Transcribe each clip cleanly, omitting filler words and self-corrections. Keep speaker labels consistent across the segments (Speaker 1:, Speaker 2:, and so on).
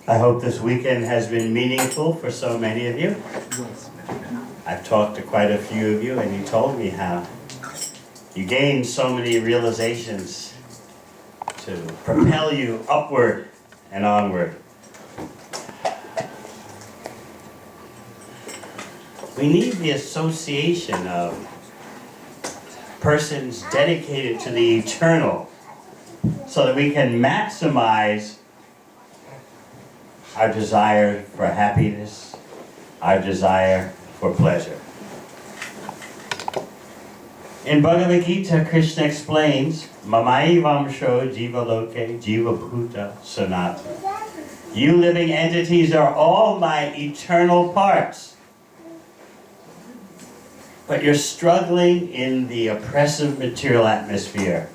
Speaker 1: I hope this weekend has been meaningful for so many of you. I've talked to quite a few of you, and you told me how you gained so many realizations to propel you upward and onward. We need the association of persons dedicated to the eternal so that we can maximize our desire for happiness, our desire for pleasure. In Bhagavad Gita, Krishna explains, Mamaivaṁsho jivaloke jivabhuta sanatana. You living entities are all my eternal parts. But you're struggling in the oppressive material atmosphere.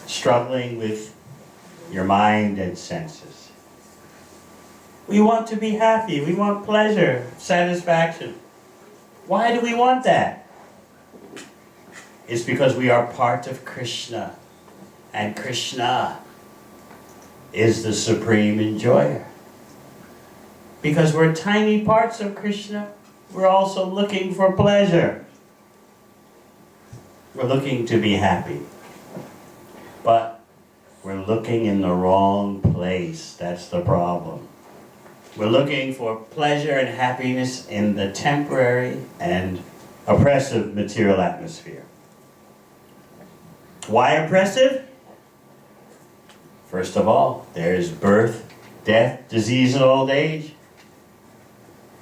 Speaker 1: Struggling with your mind and senses. We want to be happy. We want pleasure, satisfaction. Why do we want that? It's because we are part of Krishna. And Krishna is the supreme enjoyer. Because we're tiny parts of Krishna, we're also looking for pleasure. We're looking to be happy. But we're looking in the wrong place. That's the problem. We're looking for pleasure and happiness in the temporary and oppressive material atmosphere. Why oppressive? First of all, there's birth, death, disease, and old age.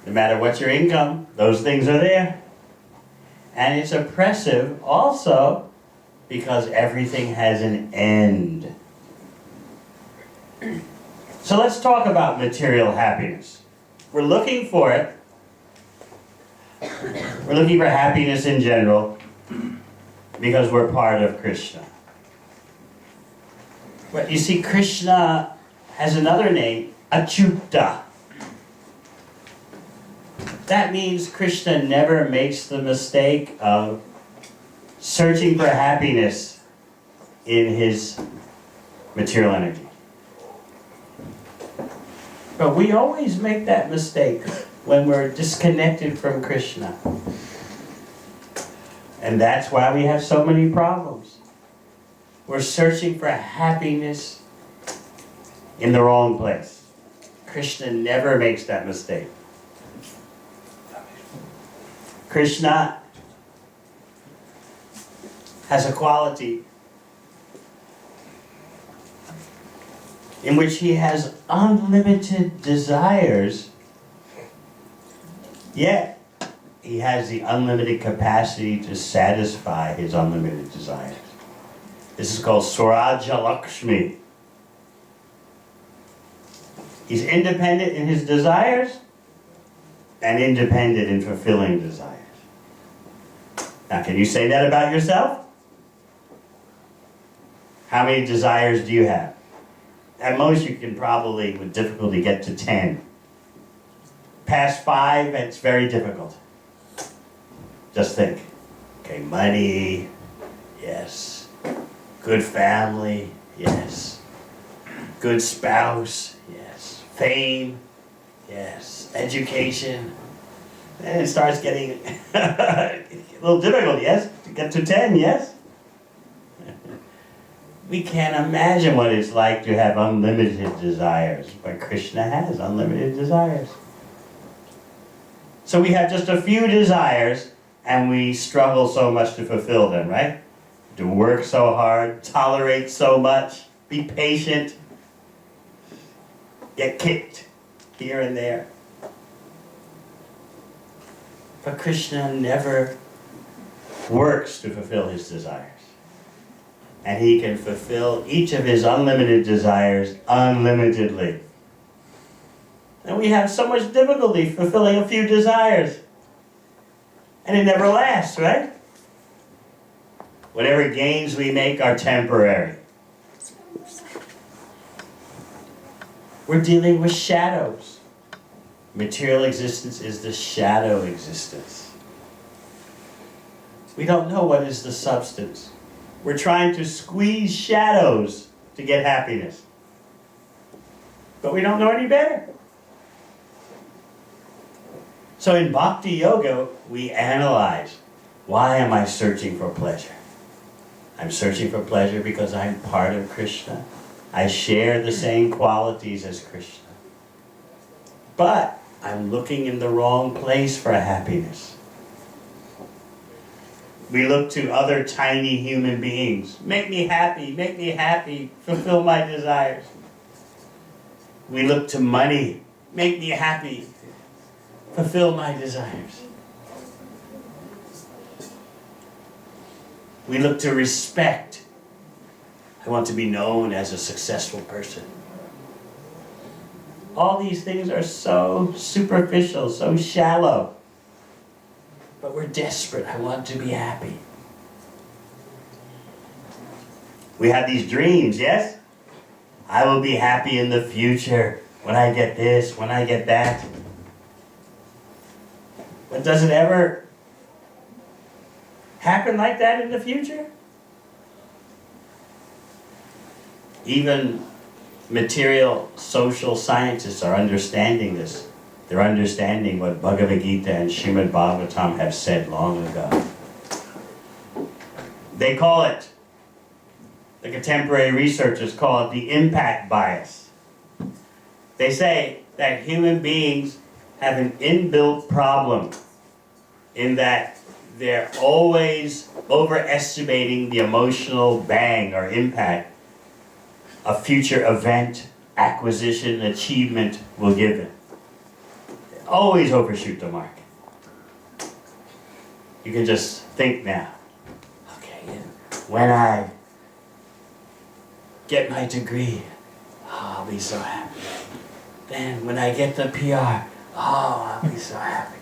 Speaker 1: No matter what your income, those things are there. And it's oppressive also because everything has an end. So let's talk about material happiness. We're looking for it. We're looking for happiness in general because we're part of Krishna. But you see, Krishna has another name, Achyuta. That means Krishna never makes the mistake of searching for happiness in his material energy. But we always make that mistake when we're disconnected from Krishna. And that's why we have so many problems. We're searching for happiness in the wrong place. Krishna never makes that mistake. Krishna has a quality in which he has unlimited desires, yet he has the unlimited capacity to satisfy his unlimited desires. This is called Swaraja Lakshmi. He's independent in his desires and independent in fulfilling desires. Now, can you say that about yourself? How many desires do you have? At most, you can probably, with difficulty, get to 10. Past 5, it's very difficult. Just think. Okay, money, yes. Good family, yes. Good spouse, yes. Fame, yes. Education. Then it starts getting a little difficult, yes? To get to 10, yes? We can't imagine what it's like to have unlimited desires, but Krishna has unlimited desires. So we have just a few desires, and we struggle so much to fulfill them, right? To work so hard, tolerate so much, be patient, get kicked here and there. But Krishna never works to fulfill his desires. And he can fulfill each of his unlimited desires unlimitedly. And we have so much difficulty fulfilling a few desires. And it never lasts, right? Whatever gains we make are temporary. We're dealing with shadows. Material existence is the shadow existence. We don't know what is the substance. We're trying to squeeze shadows to get happiness. but we don't know any better. So in Bhakti Yoga, we analyze, why am I searching for pleasure? I'm searching for pleasure because I'm part of Krishna. I share the same qualities as Krishna. But I'm looking in the wrong place for happiness. We look to other tiny human beings. Make me happy, fulfill my desires. We look to money. Make me happy, fulfill my desires. We look to respect. I want to be known as a successful person. All these things are so superficial, so shallow. But we're desperate. I want to be happy. We have these dreams, yes? I will be happy in the future when I get this, when I get that. But does it ever happen like that in the future? Even material social scientists are understanding this. They're understanding what Bhagavad Gita and Śrīmad Bhāgavatam have said long ago. They call it, the contemporary researchers call it the impact bias. They say that human beings have an inbuilt problem in that they're always overestimating the emotional bang or impact a future event, acquisition, achievement will give them. They always overshoot the mark. You can just think now, okay, when I get my degree, oh, I'll be so happy. Then when I get the PR, oh, I'll be so happy.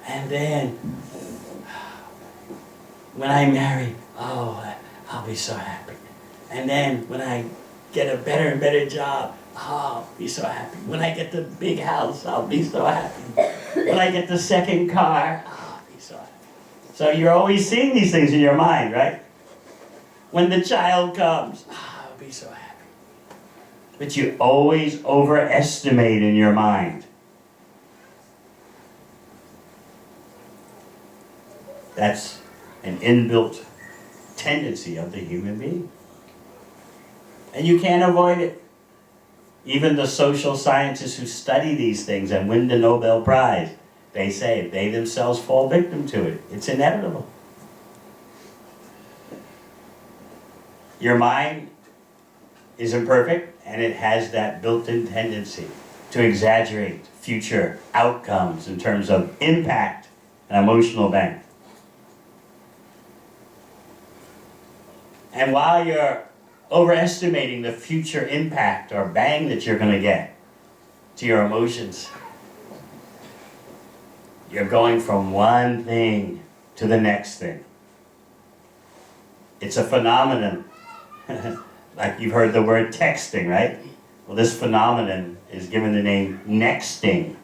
Speaker 1: And then when I marry, oh, I'll be so happy. And then when I get a better and better job, oh, I'll be so happy. When I get the big house, I'll be so happy. When I get the second car, oh, I'll be so happy. So you're always seeing these things in your mind, right? When the child comes, oh, I'll be so happy. But you always overestimate in your mind. That's an inbuilt tendency of the human being. And you can't avoid it. Even the social scientists who study these things and win the Nobel Prize, they say they themselves fall victim to it. It's inevitable. Your mind is imperfect, and it has that built-in tendency to exaggerate future outcomes in terms of impact and emotional bang. And while you're overestimating the future impact or bang that you're going to get to your emotions, you're going from one thing to the next thing. It's a phenomenon. Like you've heard the word texting, right? Well, this phenomenon is given the name nexting.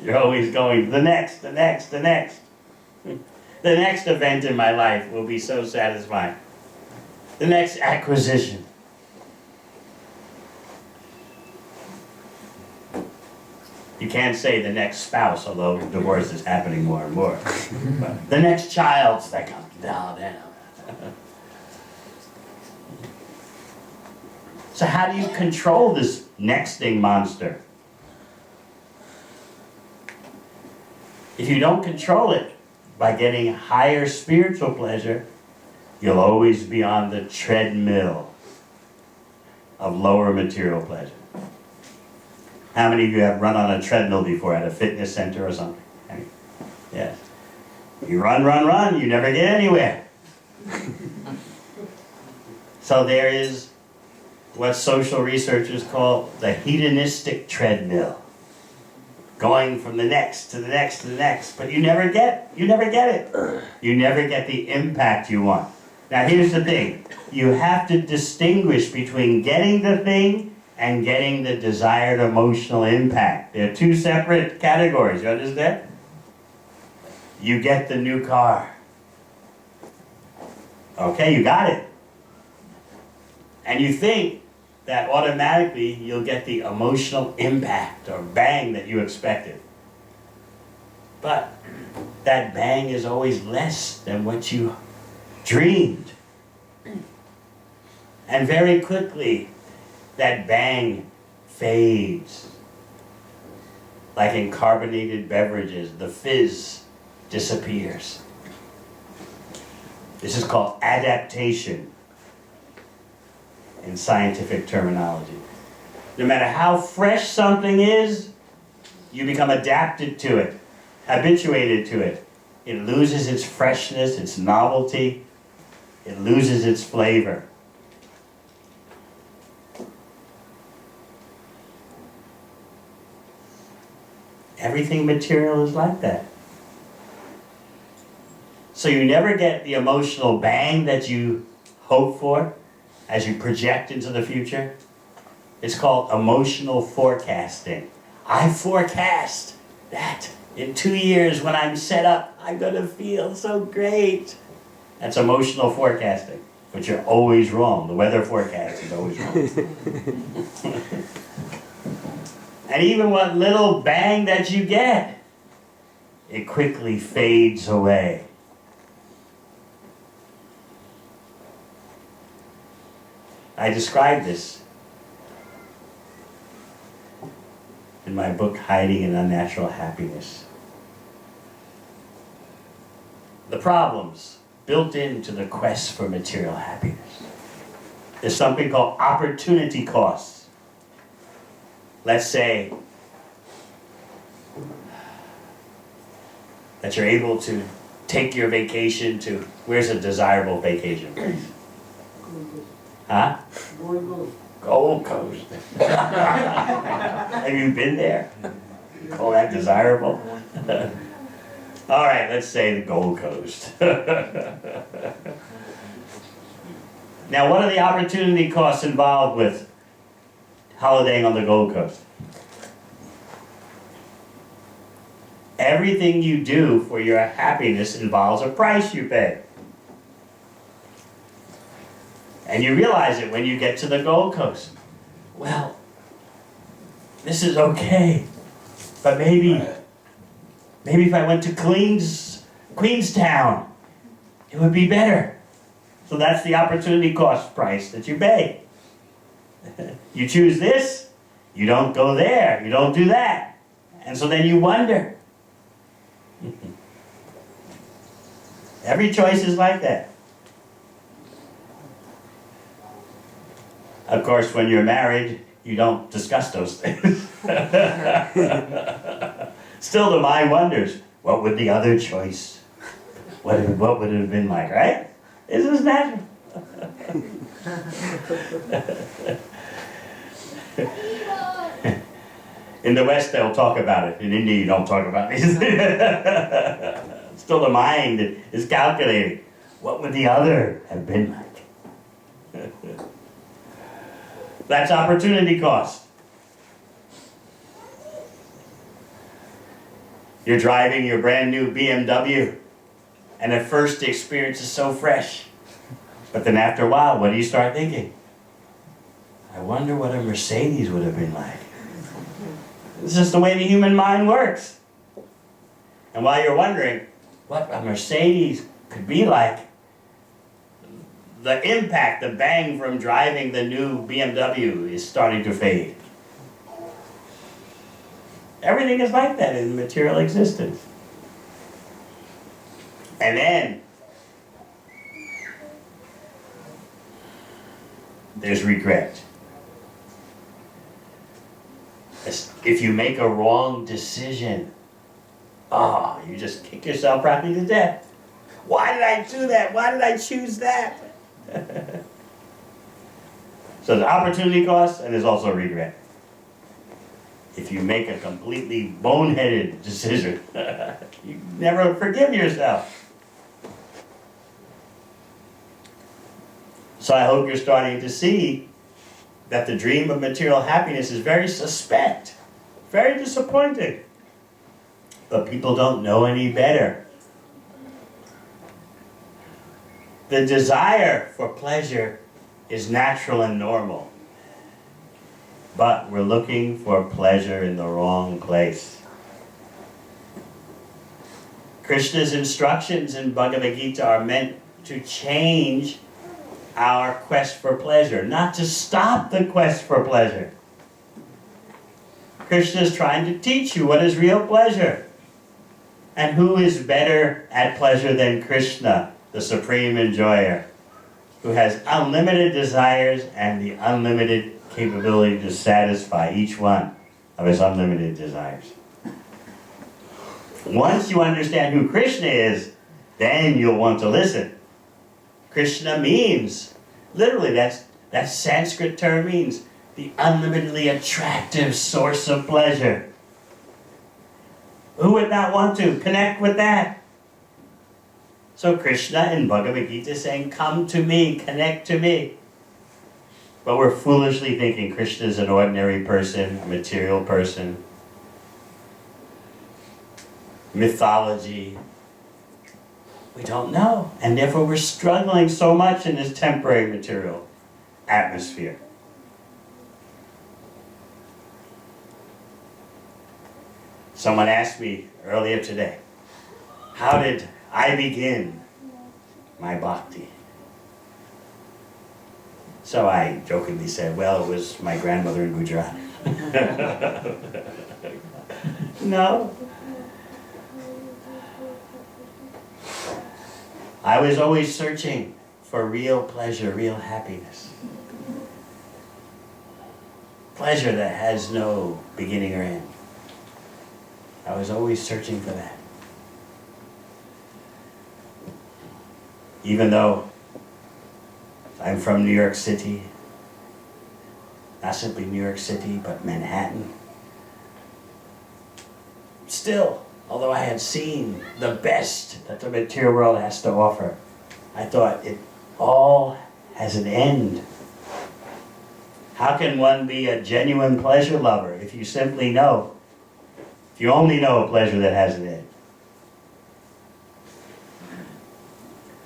Speaker 1: You're always going, the next, the next, the next. The next event in my life will be so satisfying. The next acquisition. You can't say the next spouse, although divorce is happening more and more. But the next child's that comes down. So how do you control this nexting monster? If you don't control it by getting higher spiritual pleasure, you'll always be on the treadmill of lower material pleasure. How many of you have run on a treadmill before at a fitness center or something? Yes. You run, you never get anywhere. So there is what social researchers call the hedonistic treadmill. Going from the next to the next to the next, but you never get it. You never get the impact you want. Now here's the thing. You have to distinguish between getting the thing and getting the desired emotional impact. They're two separate categories, you understand? You get the new car. Okay, you got it. And you think, that automatically you'll get the emotional impact or bang that you expected. But that bang is always less than what you dreamed. And very quickly, that bang fades. Like in carbonated beverages, the fizz disappears. This is called adaptation in scientific terminology. No matter how fresh something is, you become adapted to it, habituated to it. It loses its freshness, its novelty. It loses its flavor. Everything material is like that. So you never get the emotional bang that you hope for as you project into the future. It's called emotional forecasting. I forecast that in 2 years when I'm set up, I'm going to feel so great. That's emotional forecasting, but you're always wrong. The weather forecast is always wrong. And even what little bang that you get, it quickly fades away. I describe this in my book, Hiding in Unnatural Happiness. The problems built into the quest for material happiness. There's something called opportunity costs. Let's say that you're able to take your vacation to, where's a desirable vacation place? Huh? Gold Coast. Have you been there? You call that desirable? All right, let's say the Gold Coast. Now, what are the opportunity costs involved with holidaying on the Gold Coast? Everything you do for your happiness involves a price you pay. And you realize it when you get to the Gold Coast. Well, this is okay, but maybe if I went to Queenstown, it would be better. So that's the opportunity cost price that you pay. You choose this, you don't go there, you don't do that. And so then you wonder. Every choice is like that. Of course, when you're married, you don't discuss those things. Still, the mind wonders, what would the other choice, what would it have been like, right? Isn't this natural? In the West, they'll talk about it. In India, you don't talk about these things. Still, the mind is calculating, what would the other have been like? That's opportunity cost. You're driving your brand new BMW, and at first the experience is so fresh. But then after a while, what do you start thinking? I wonder what a Mercedes would have been like. It's just the way the human mind works. And while you're wondering what a Mercedes could be like, the impact, the bang from driving the new BMW is starting to fade. Everything is like that in material existence. And then there's regret. If you make a wrong decision, you just kick yourself practically to death. Why did I do that? Why did I choose that? So there's opportunity cost and there's also regret. If you make a completely boneheaded decision, you never forgive yourself. So I hope you're starting to see that the dream of material happiness is very suspect, very disappointing. But people don't know any better. The desire for pleasure is natural and normal. but we're looking for pleasure in the wrong place. Krishna's instructions in Bhagavad Gita are meant to change our quest for pleasure, not to stop the quest for pleasure. Krishna is trying to teach you what is real pleasure. And who is better at pleasure than Krishna, the supreme enjoyer, who has unlimited desires and the unlimited capability to satisfy each one of his unlimited desires. Once you understand who Krishna is, then you'll want to listen. Krishna means, literally, that Sanskrit term means the unlimitedly attractive source of pleasure. Who would not want to connect with that? So Krishna in Bhagavad Gita is saying, come to me, connect to me. But we're foolishly thinking Krishna is an ordinary person, a material person, mythology. We don't know. And therefore we're struggling so much in this temporary material atmosphere. Someone asked me earlier today, how did I begin my bhakti? So I jokingly said, well, it was my grandmother in Gujarat. No. I was always searching for real pleasure, real happiness. Pleasure that has no beginning or end. I was always searching for that. Even though I'm from New York City, not simply New York City, but Manhattan, still, although I had seen the best that the material world has to offer, I thought it all has an end. How can one be a genuine pleasure lover if you simply know, if you only know a pleasure that has an end?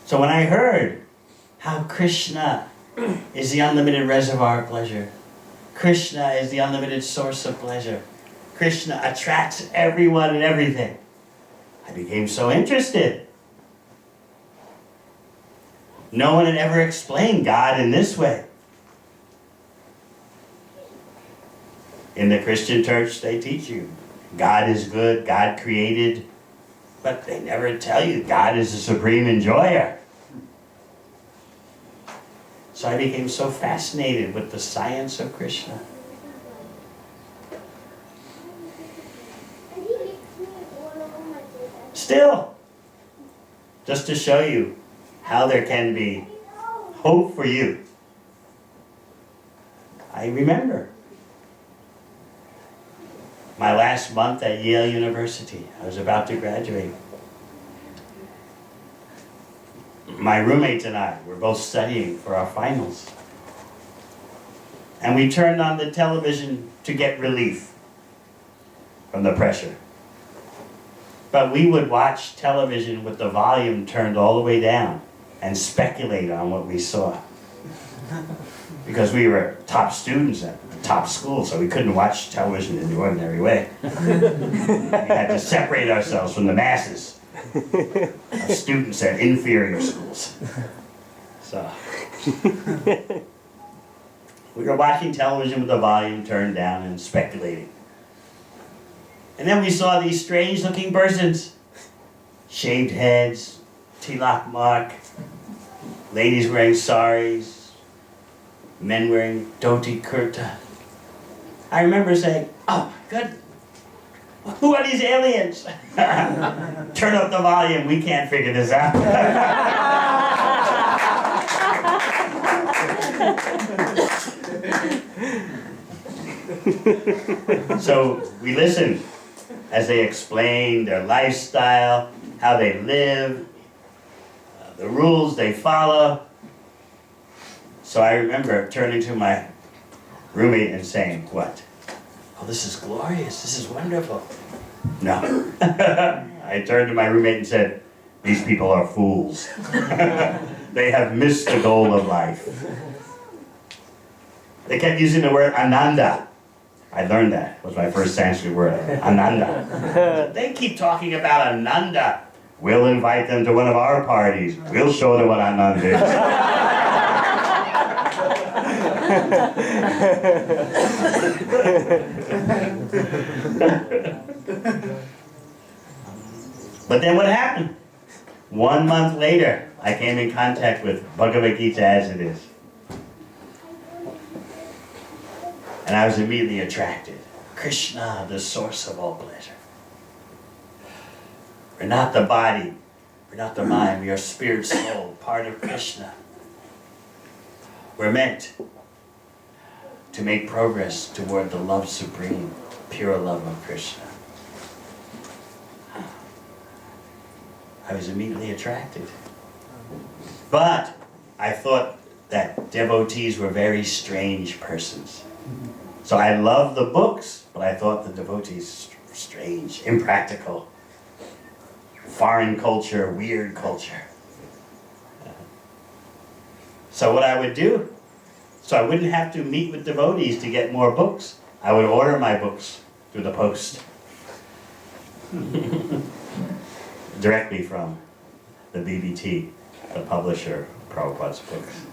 Speaker 1: So when I heard how Krishna is the unlimited reservoir of pleasure, Krishna is the unlimited source of pleasure, Krishna attracts everyone and everything, I became so interested. No one had ever explained God in this way. In the Christian church, they teach you God is good, God created, but they never tell you God is the supreme enjoyer. So I became so fascinated with the science of Krishna. Still, just to show you how there can be hope for you, I remember my last month at Yale University. I was about to graduate. My roommate and I were both studying for our finals. And we turned on the television to get relief from the pressure. But we would watch television with the volume turned all the way down and speculate on what we saw. Because we were top students at the top school, so we couldn't watch television in the ordinary way. We had to separate ourselves from the masses of students at inferior schools. So we were watching television with the volume turned down and speculating. And then we saw these strange-looking persons. Shaved heads, tilak mark, ladies wearing saris, men wearing dhoti kurta. I remember saying, oh my goodness, who are these aliens? Turn up the volume, we can't figure this out. So we listened as they explained their lifestyle, how they live, the rules they follow. So I remember turning to my roommate and saying, what? Oh, this is glorious, this is wonderful. No. I turned to my roommate and said, these people are fools. They have missed the goal of life. They kept using the word Ananda. I learned that. It was my first Sanskrit word, Ananda. They keep talking about Ananda. We'll invite them to one of our parties. We'll show them what Ananda is. But then what happened? 1 month later, I came in contact with Bhagavad Gita as it is. And I was immediately attracted. Krishna, the source of all pleasure. We're not the body. We're not the mind. We are spirit, soul, part of Krishna. We're meant to make progress toward the love supreme, pure love of Krishna. I was immediately attracted. But I thought that devotees were very strange persons. So I loved the books, but I thought the devotees were strange, impractical, foreign culture, weird culture. So what I would do, so I wouldn't have to meet with devotees to get more books, I would order my books through the post. Directly from the BBT, the publisher of Prabhupada's books.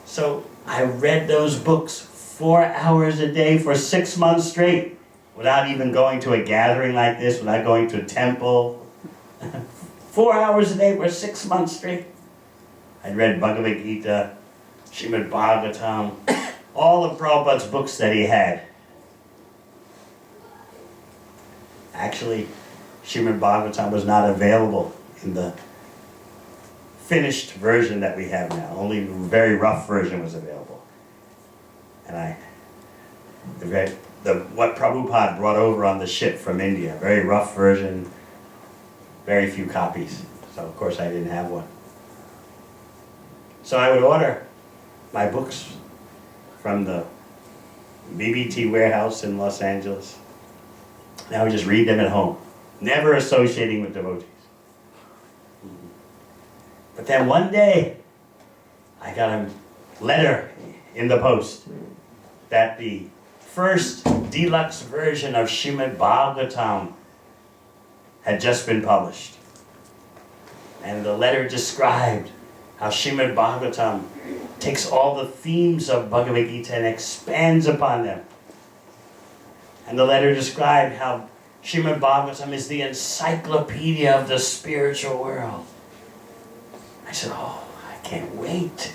Speaker 1: So I read those books 4 hours a day for 6 months straight, without even going to a gathering like this, without going to a temple. 4 hours a day for 6 months straight. I'd read Bhagavad Gita, Śrīmad Bhāgavatam, all of Prabhupada's books that he had. Actually, Śrīmad Bhāgavatam was not available in the finished version that we have now. Only the very rough version was available. And what Prabhupada brought over on the ship from India, very rough version, very few copies. So of course I didn't have one. So I would order my books from the BBT warehouse in Los Angeles. And I would just read them at home, never associating with devotees. But then one day, I got a letter in the post that the first deluxe version of Śrīmad Bhāgavatam had just been published. And the letter described how Śrīmad Bhāgavatam takes all the themes of Bhagavad Gita and expands upon them. And the letter described how Śrīmad Bhāgavatam is the encyclopedia of the spiritual world. I said, oh, I can't wait.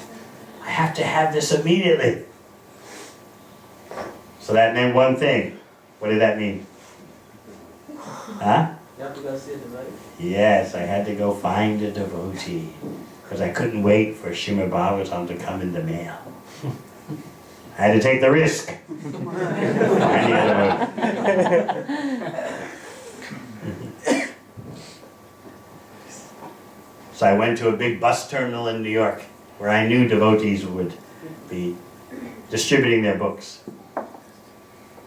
Speaker 1: I have to have this immediately. So that meant one thing. What did that mean? Huh?
Speaker 2: You have to go see a devotee?
Speaker 1: Yes, I had to go find a devotee. Because I couldn't wait for Śrīmad Bhāgavatam to come in the mail. I had to take the risk. Finding a devotee. So I went to a big bus terminal in New York where I knew devotees would be distributing their books.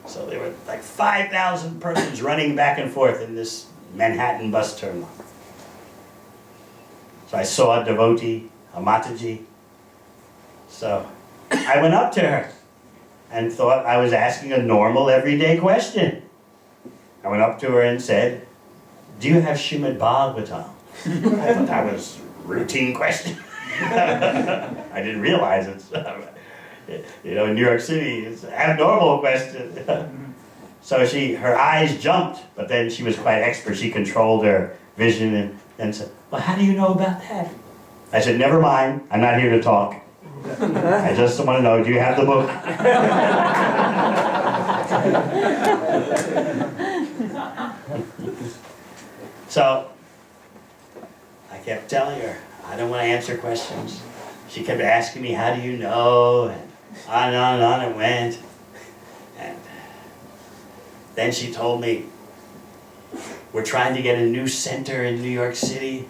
Speaker 1: So there were like 5,000 persons running back and forth in this Manhattan bus terminal. So I saw a devotee, a Mataji. So I went up to her and thought I was asking a normal everyday question. I went up to her and said, do you have Śrīmad Bhāgavatam? I thought that was a routine question. I didn't realize it. You know, in New York City, it's an abnormal question. So her eyes jumped, but then she was quite expert. She controlled her vision and said, well, how do you know about that? I said, never mind. I'm not here to talk. I just want to know, do you have the book? So I kept telling her, I don't want to answer questions. She kept asking me, how do you know? And on it went. And then she told me, we're trying to get a new center in New York City.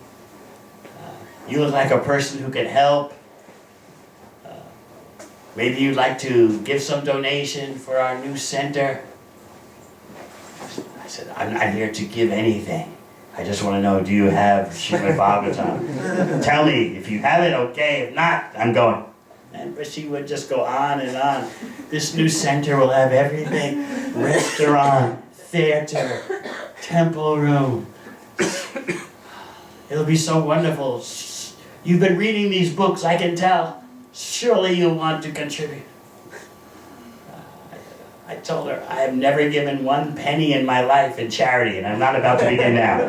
Speaker 1: You look like a person who can help. Maybe you'd like to give some donation for our new center. I said, I'm not here to give anything. I just want to know, do you have Śrīmad Bhāgavatam? Tell me, if you have it, okay. If not, I'm going. But she would just go on and on. This new center will have everything. Restaurant, theater, temple room. It'll be so wonderful. You've been reading these books, I can tell. Surely you'll want to contribute. I told her, I have never given 1 penny in my life in charity, and I'm not about to begin now.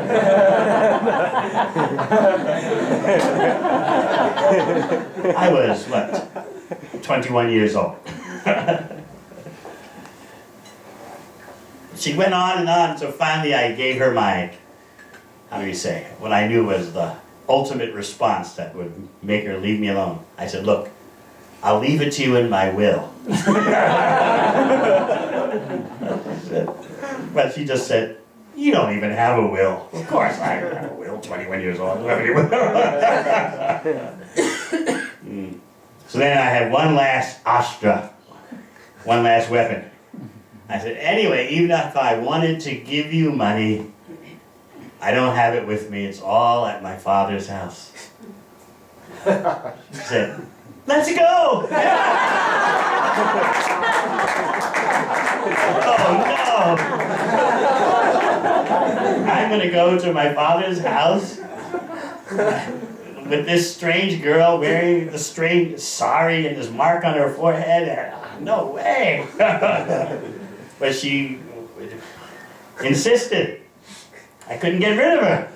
Speaker 1: I was, 21 years old. She went on and on, so finally I gave her my, what I knew was the ultimate response that would make her leave me alone. I said, look, I'll leave it to you in my will. But she just said, you don't even have a will. Of course I don't have a will, 21 years old, I don't have any will. So then I had one last Aastra, one last weapon. I said, anyway, even if I wanted to give you money, I don't have it with me. It's all at my father's house. She said, let's go! Oh no! I'm going to go to my father's house with this strange girl wearing the strange sari and this mark on her forehead. And, no way! But she insisted. I couldn't get rid of her.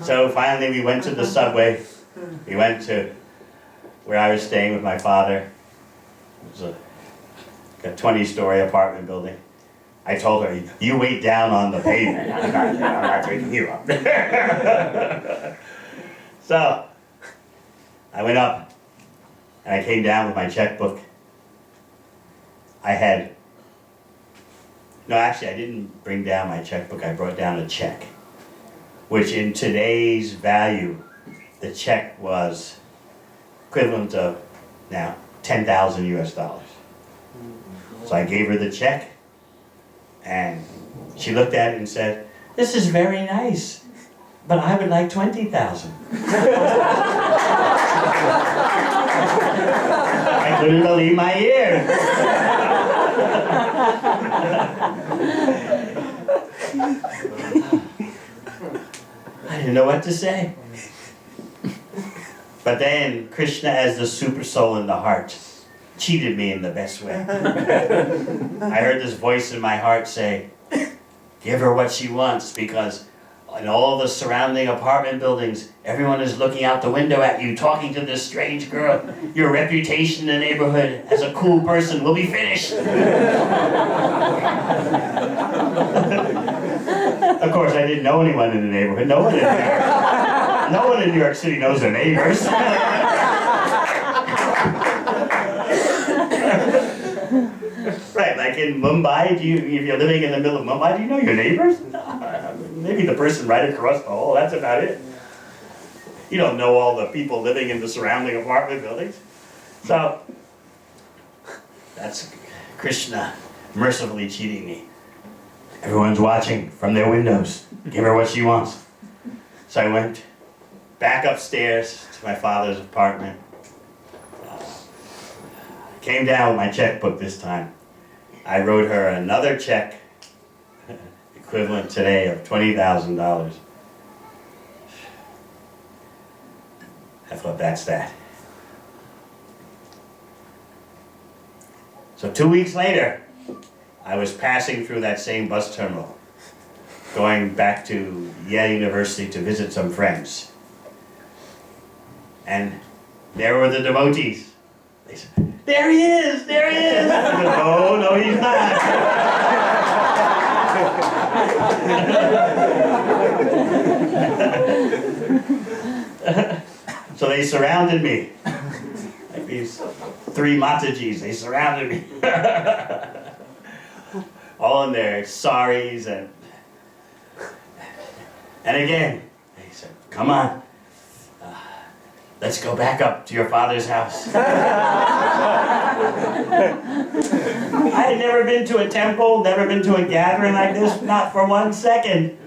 Speaker 1: So finally we went to the subway. We went to where I was staying with my father. It was a 20-story apartment building. I told her, you wait down on the pavement. I'm not taking you up. So I went up and I came down with my checkbook. I didn't bring down my checkbook. I brought down a check, which in today's value, the check was equivalent of now 10,000 US dollars. So I gave her the check, and she looked at it and said, this is very nice, but I would like 20,000. I couldn't believe my ears. I didn't know what to say. But then Krishna, as the super soul in the heart, cheated me in the best way. I heard this voice in my heart say, give her what she wants, because in all the surrounding apartment buildings, everyone is looking out the window at you, talking to this strange girl. Your reputation in the neighborhood as a cool person will be finished. Of course, I didn't know anyone in the neighborhood. No one in New York City knows their neighbors. Right, like in Mumbai, if you're living in the middle of Mumbai, do you know your neighbors? Maybe the person right across the hall, that's about it. You don't know all the people living in the surrounding apartment buildings. So, that's Krishna mercifully cheating me. Everyone's watching from their windows. Give her what she wants. So I went back upstairs to my father's apartment. Came down with my checkbook this time. I wrote her another check, equivalent today of $20,000. I thought, that's that. So 2 weeks later, I was passing through that same bus terminal, going back to Yale University to visit some friends. And there were the devotees. They said, there he is, there he is. I said, no, he's not. So they surrounded me. Like these 3 Matajis, they surrounded me. All in their saris and again, they said, come on. Let's go back up to your father's house. I had never been to a temple, never been to a gathering like this, not for 1 second.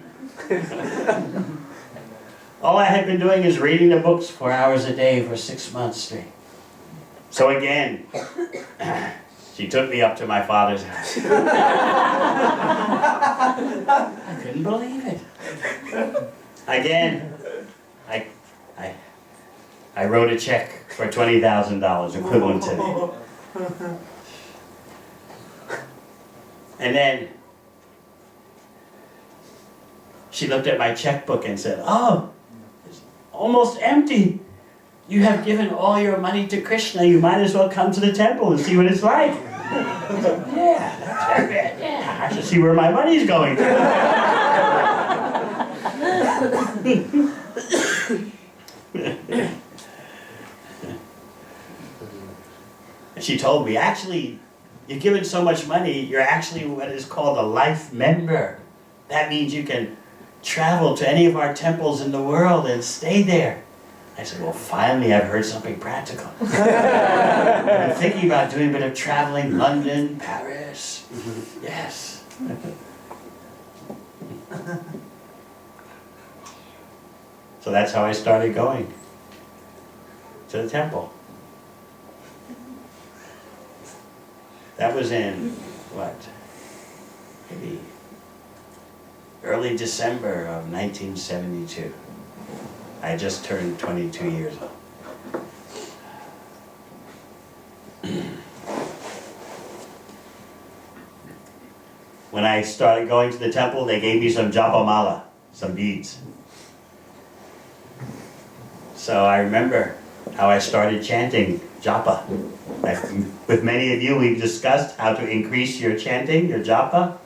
Speaker 1: All I had been doing is reading the books 4 hours a day for 6 months straight. So again, she took me up to my father's house. I couldn't believe it. Again, I wrote a check for $20,000 equivalent today. And then she looked at my checkbook and said, "Oh, it's almost empty. You have given all your money to Krishna. You might as well come to the temple and see what it's like." I said, yeah, I should see where my money's going. And she told me, "Actually, you've given so much money, you're actually what is called a life member. That means you can travel to any of our temples in the world and stay there." I said, "Well, finally I've heard something practical." I'm thinking about doing a bit of traveling, London, Paris. Yes. So that's how I started going to the temple. That was in, what, maybe early December of 1972. I just turned 22 years old. When I started going to the temple, they gave me some japa mala, some beads. So I remember how I started chanting japa. With many of you, we've discussed how to increase your chanting, your japa.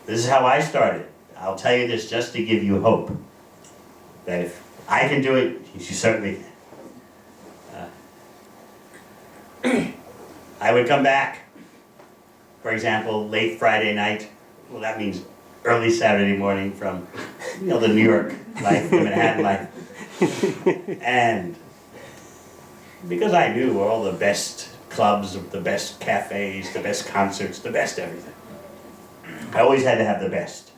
Speaker 1: This is how I started. I'll tell you this just to give you hope. That if I can do it, you certainly can. I would come back, for example, late Friday night. Well, that means early Saturday morning from, the New York life, the Manhattan life. And because I knew all the best clubs, the best cafes, the best concerts, the best everything. I always had to have the best.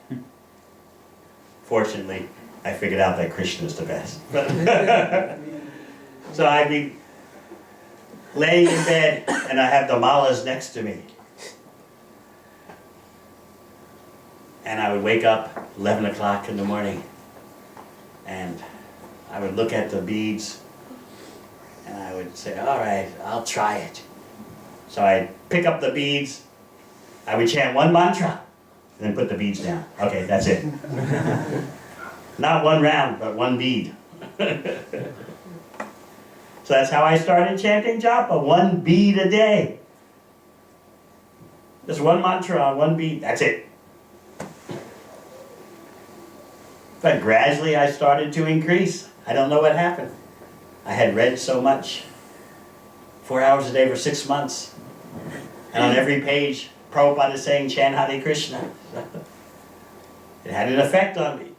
Speaker 1: Fortunately, I figured out that Krishna is the best. So I'd be laying in bed and I have the malas next to me. And I would wake up 11 o'clock in the morning and I would look at the beads and I would say, "All right, I'll try it." So I'd pick up the beads, I would chant one mantra, and then put the beads down. Okay, that's it. Not one round, but one bead. So that's how I started chanting japa, one bead a day. Just one mantra on one bead, that's it. But gradually I started to increase. I don't know what happened. I had read so much, 4 hours a day for 6 months. And on every page, Prabhupada is saying, chant Hare Krishna. It had an effect on me.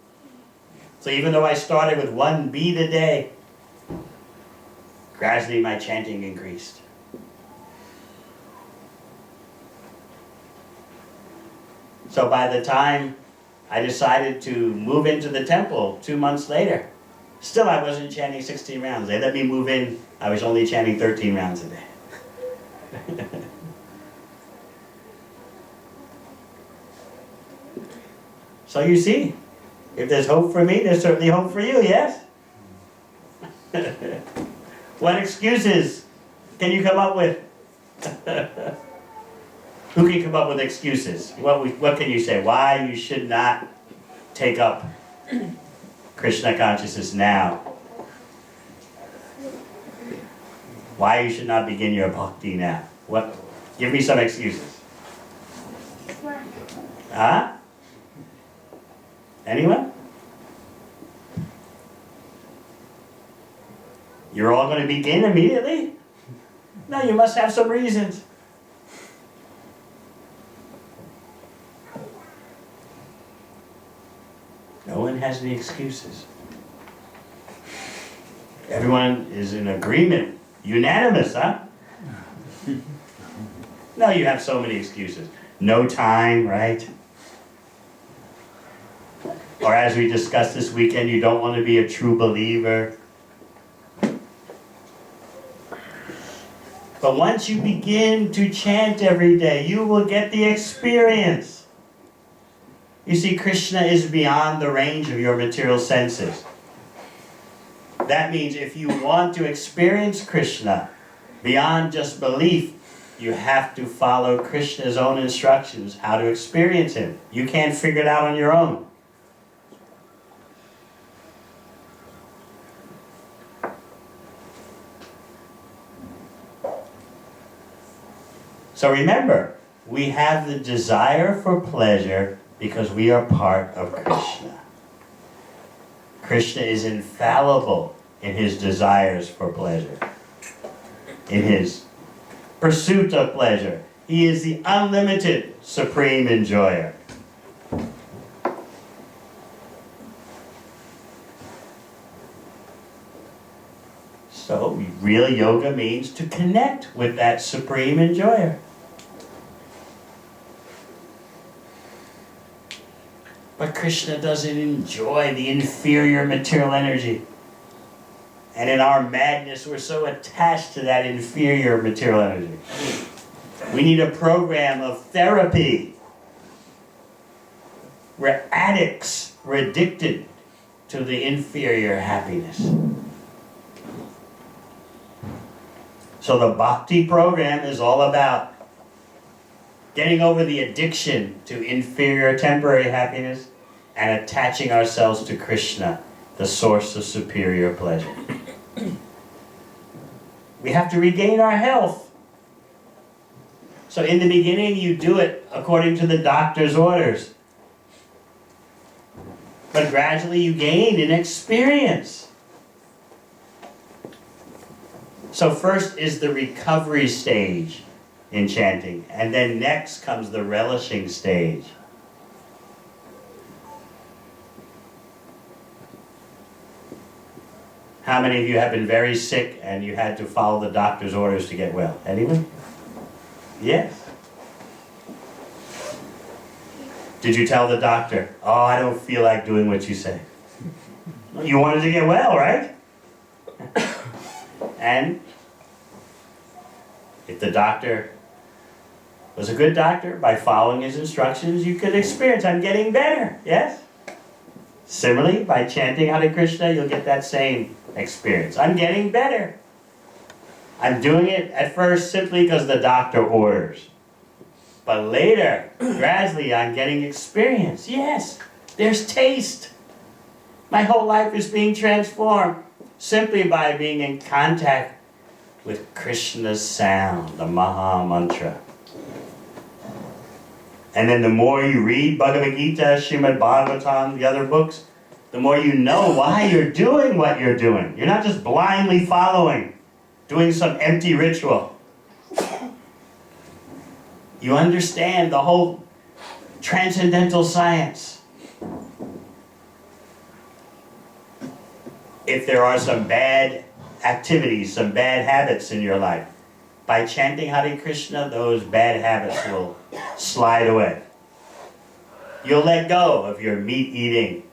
Speaker 1: So even though I started with one bead a day, gradually my chanting increased. So by the time I decided to move into the temple 2 months later, still I wasn't chanting 16 rounds. They let me move in, I was only chanting 13 rounds a day. So you see, if there's hope for me, there's certainly hope for you, yes? What excuses can you come up with? Who can come up with excuses? What can you say? Why you should not take up Krishna consciousness now? Why you should not begin your bhakti now? What? Give me some excuses. Huh? Anyone? You're all going to begin immediately? No, you must have some reasons. No one has any excuses. Everyone is in agreement. Unanimous, huh? No, you have so many excuses. No time, right? Or as we discussed this weekend, you don't want to be a true believer. But once you begin to chant every day, you will get the experience. You see, Krishna is beyond the range of your material senses. That means if you want to experience Krishna beyond just belief, you have to follow Krishna's own instructions how to experience him. You can't figure it out on your own. So remember, we have the desire for pleasure because we are part of Krishna. Krishna is infallible in his desires for pleasure, in his pursuit of pleasure. He is the unlimited supreme enjoyer. So, real yoga means to connect with that supreme enjoyer. But Krishna doesn't enjoy the inferior material energy. And in our madness, we're so attached to that inferior material energy. We need a program of therapy. We're addicts. We're addicted to the inferior happiness. So the Bhakti program is all about getting over the addiction to inferior temporary happiness and attaching ourselves to Krishna, the source of superior pleasure. We have to regain our health. So in the beginning, you do it according to the doctor's orders. But gradually you gain in experience. So first is the recovery stage in chanting, and then next comes the relishing stage. How many of you have been very sick and you had to follow the doctor's orders to get well? Anyone? Yes. Did you tell the doctor, oh, I don't feel like doing what you say? You wanted to get well, right? And if the doctor was a good doctor, by following his instructions, you could experience, I'm getting better, yes? Similarly, by chanting Hare Krishna, you'll get that same experience. I'm getting better. I'm doing it at first simply because the doctor orders. But later, gradually, I'm getting experience. Yes, there's taste. My whole life is being transformed simply by being in contact with Krishna's sound, the Maha Mantra. And then the more you read Bhagavad Gita, Śrīmad Bhāgavatam, the other books, the more you know why you're doing what you're doing. You're not just blindly following, doing some empty ritual. You understand the whole transcendental science. If there are some bad activities, some bad habits in your life, by chanting Hare Krishna, those bad habits will slide away. You'll let go of your meat eating,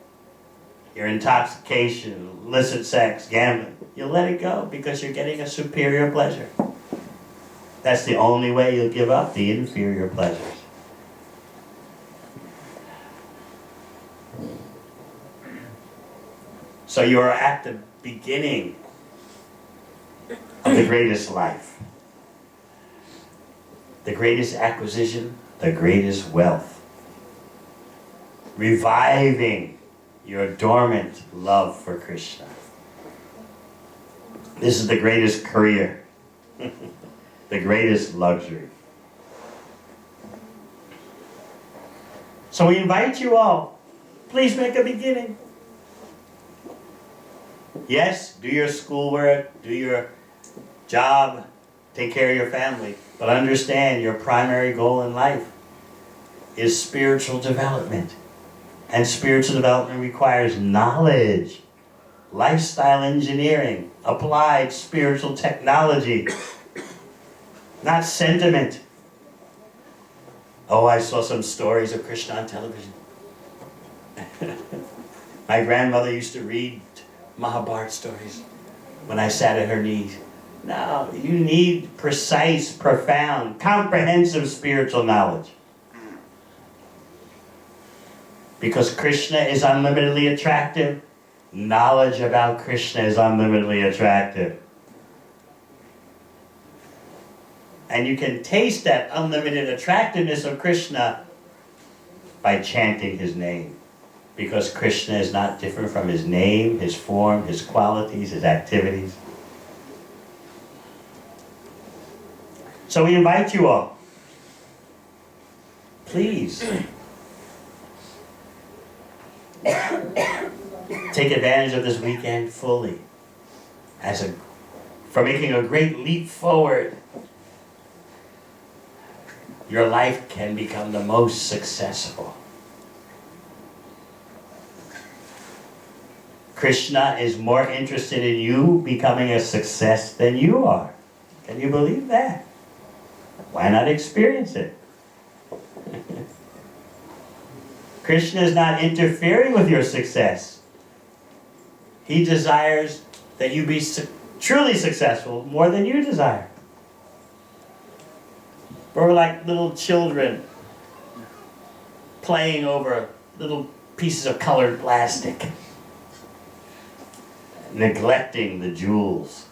Speaker 1: your intoxication, illicit sex, gambling. You'll let it go because you're getting a superior pleasure. That's the only way you'll give up the inferior pleasures. So you are at the beginning of the greatest life. The greatest acquisition, the greatest wealth. Reviving your dormant love for Krishna. This is the greatest career. The greatest luxury. So we invite you all, please make a beginning. Yes, do your schoolwork, do your job, take care of your family, but understand your primary goal in life is spiritual development. And spiritual development requires knowledge, lifestyle engineering, applied spiritual technology, not sentiment. Oh, I saw some stories of Krishna on television. My grandmother used to read Mahabharata stories when I sat at her knees. No, you need precise, profound, comprehensive spiritual knowledge. Because Krishna is unlimitedly attractive, knowledge about Krishna is unlimitedly attractive. And you can taste that unlimited attractiveness of Krishna by chanting his name. Because Krishna is not different from his name, his form, his qualities, his activities. So we invite you all, please, take advantage of this weekend fully for making a great leap forward. Your life can become the most successful. Krishna is more interested in you becoming a success than you are. Can you believe that? Why not experience it? Krishna is not interfering with your success. He desires that you be truly successful more than you desire. We're like little children playing over little pieces of colored plastic, neglecting the jewels.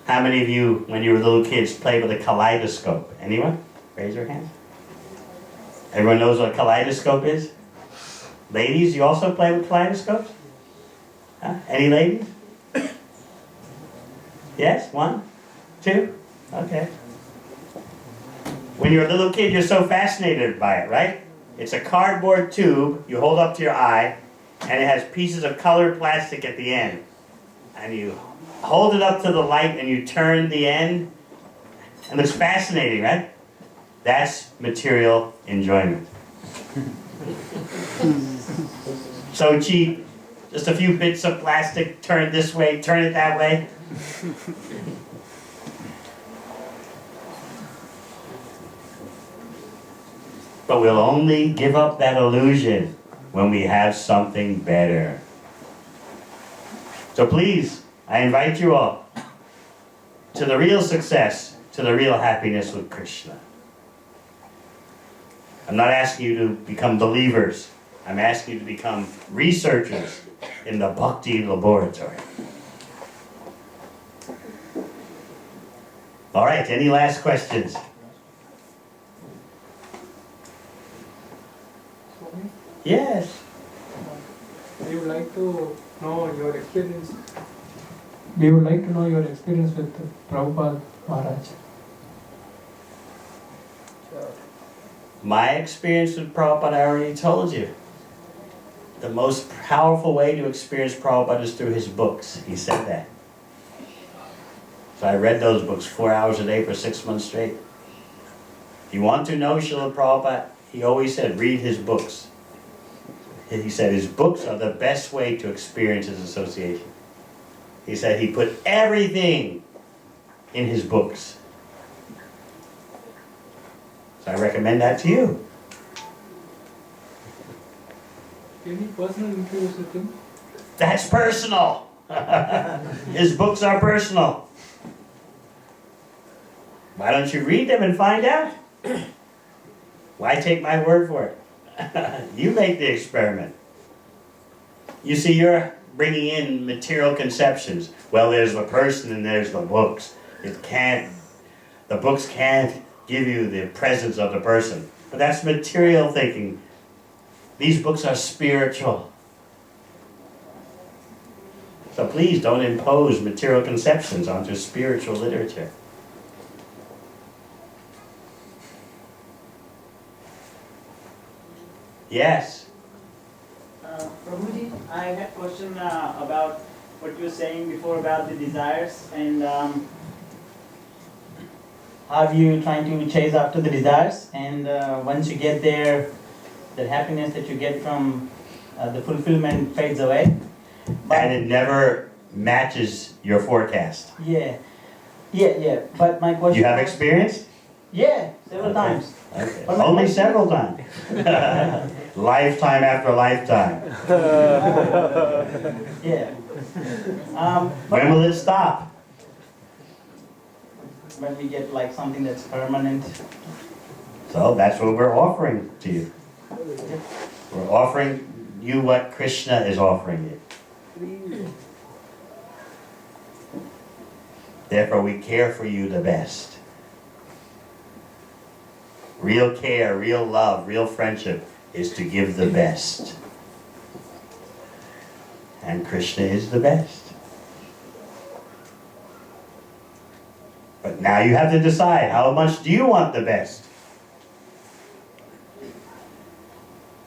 Speaker 1: How many of you, when you were little kids, played with a kaleidoscope? Anyone? Raise your hand. Everyone knows what a kaleidoscope is? Ladies, you also play with kaleidoscopes? Huh? Any ladies? Yes? One? Two? Okay. When you're a little kid, you're so fascinated by it, right? It's a cardboard tube you hold up to your eye, and it has pieces of colored plastic at the end. And you hold it up to the light and you turn the end. It looks fascinating, right? That's material enjoyment. So cheap. Just a few bits of plastic, turn it this way, turn it that way. But we'll only give up that illusion when we have something better. So please, I invite you all to the real success, to the real happiness with Krishna. I'm not asking you to become believers. I'm asking you to become researchers in the Bhakti laboratory. All right, any last questions? Yes.
Speaker 2: We would like to know your experience. We would like to know your experience with Prabhupada Maharaj.
Speaker 1: My experience with Prabhupada, I already told you. The most powerful way to experience Prabhupada is through his books. He said that. So I read those books 4 hours a day for 6 months straight. If you want to know Srila Prabhupada, he always said, read his books. He said his books are the best way to experience his association. He said he put everything in his books. So I recommend that to you.
Speaker 2: Any personal interviews with him?
Speaker 1: That's personal. His books are personal. Why don't you read them and find out? Why take my word for it? You make the experiment. You see, you're bringing in material conceptions. Well, there's the person and there's the books. The books can't give you the presence of the person. But that's material thinking. These books are spiritual. So please don't impose material conceptions onto spiritual literature. Yes.
Speaker 3: Prabhuji, I had a question about what you were saying before about the desires and how you trying to chase after the desires, and once you get there, the happiness that you get from the fulfillment fades away.
Speaker 1: And it never matches your forecast.
Speaker 3: Yeah. But my question.
Speaker 1: You have experience?
Speaker 3: Yeah, several times.
Speaker 1: Okay. Only several times. Lifetime after lifetime.
Speaker 3: Yeah.
Speaker 1: When will it stop?
Speaker 3: When we get like something that's permanent.
Speaker 1: So that's what we're offering to you. We're offering you what Krishna is offering you. Therefore, we care for you the best. Real care, real love, real friendship is to give the best. And Krishna is the best. But now you have to decide, how much do you want the best?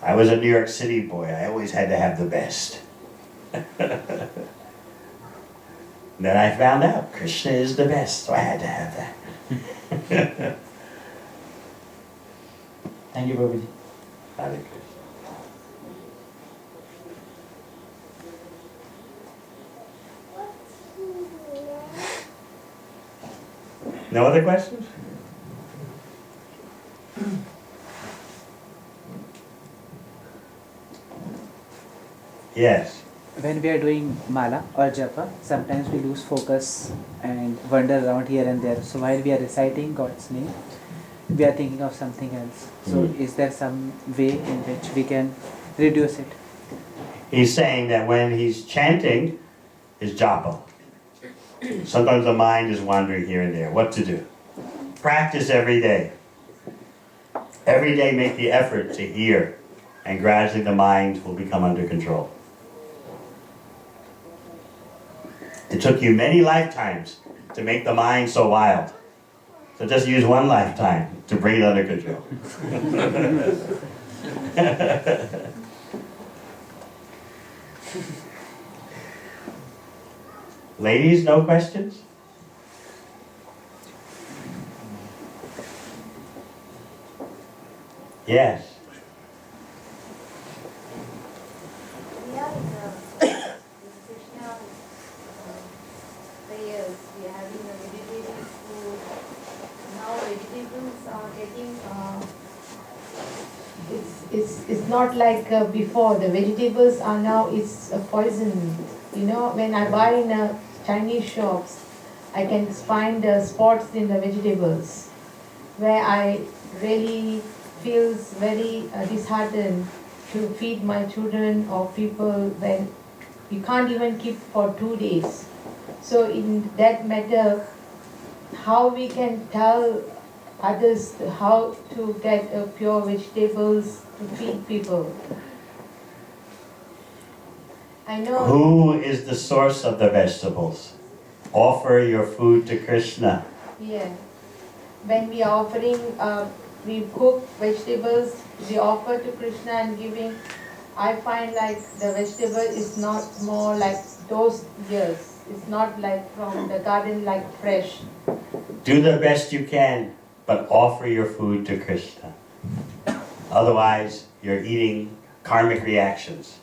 Speaker 1: I was a New York City boy. I always had to have the best. Then I found out Krishna is the best, so I had to have that.
Speaker 3: Thank you, Prabhuji.
Speaker 1: Hare Krishna. No other questions? Yes.
Speaker 4: When we are doing mala or japa, sometimes we lose focus and wander around here and there. So while we are reciting God's name, we are thinking of something else. So is there some way in which we can reduce it?
Speaker 1: He's saying that when he's chanting his japa, sometimes the mind is wandering here and there. What to do? Practice every day. Every day make the effort to hear, and gradually the mind will become under control. It took you many lifetimes to make the mind so wild. So just use one lifetime to bring it under control. Ladies, no questions? Yes.
Speaker 5: We are in Krishna prayers. We are having a vegetarian food. Now vegetables are getting. It's not like before. The vegetables are now it's a poison. You know, when I buy in Chinese shops, I can find spots in the vegetables, where I really feels very disheartened to feed my children or people when you can't even keep for 2 days. So in that matter, how we can tell others how to get pure vegetables to feed people? I know.
Speaker 1: Who is the source of the vegetables? Offer your food to Krishna.
Speaker 5: Yeah. When we are offering, we cook vegetables, we offer to Krishna and giving. I find like the vegetable is not more like those years. It's not like from the garden like fresh.
Speaker 1: Do the best you can, but offer your food to Krishna. Otherwise, you're eating karmic reactions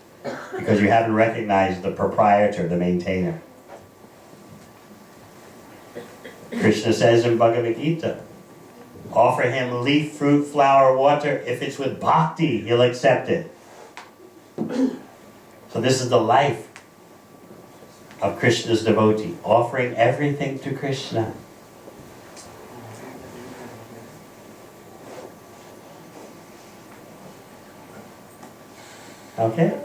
Speaker 1: because you haven't recognized the proprietor, the maintainer. Krishna says in Bhagavad Gita, offer him leaf, fruit, flower, water. If it's with bhakti, he'll accept it. So this is the life of Krishna's devotee, offering everything to Krishna. Okay?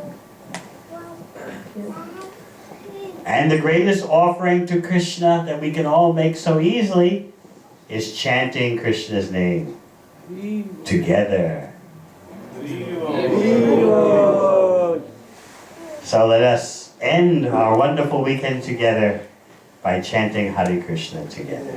Speaker 1: And the greatest offering to Krishna that we can all make so easily is chanting Krishna's name together. So let us end our wonderful weekend together by chanting Hare Krishna together.